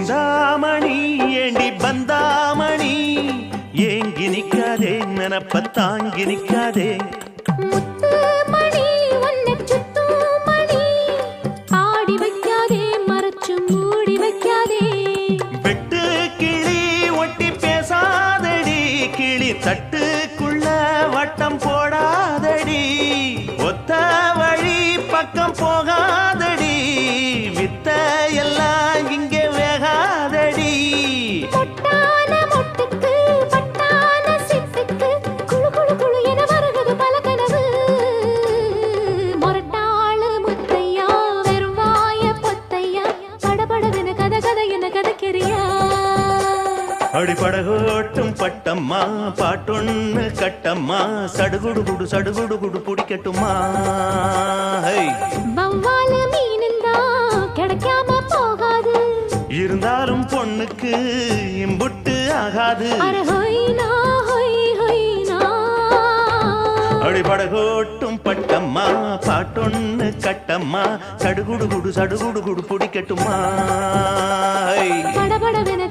சிந்தாமணி ஏண்டி பந்தாமணி ஏங்கி நிக்காதே நினப்ப தாங்கி நிக்காதே தட்டுக்குள்ள வட்டம் போடாதடி ஒத்த வழி பக்கம் போகாதடி வித்த எல்லாம் இங்கே வேகாதடி பொட்டான மொட்டுக்கு பட்டான சிட்டுக்கு குளு குளு குளு என வருகிறது பல கனவு மொரட்டாளு முத்தையா வெறும் வாய பொத்தையா படபடவென கதை கதை என கதைக்கிறியா அடிப்படகோட்டும் பட்டம்மா பாட்டொன்னு கட்டம்மா சடுகுடு குடு சடுகுடு குடு பிடிக்கட்டுமா வவ்வால மீனிந்தா கிடைக்காம போகாது இருந்தாலும் பொண்ணுக்கு இம்புட்டு ஆகாது அடிப்படகோட்டும் பட்டம்மா பாட்டொன்னு கட்டம்மா சடுகுடு குடு சடுகுடு குடு பிடிக்கட்டுமா படபடவென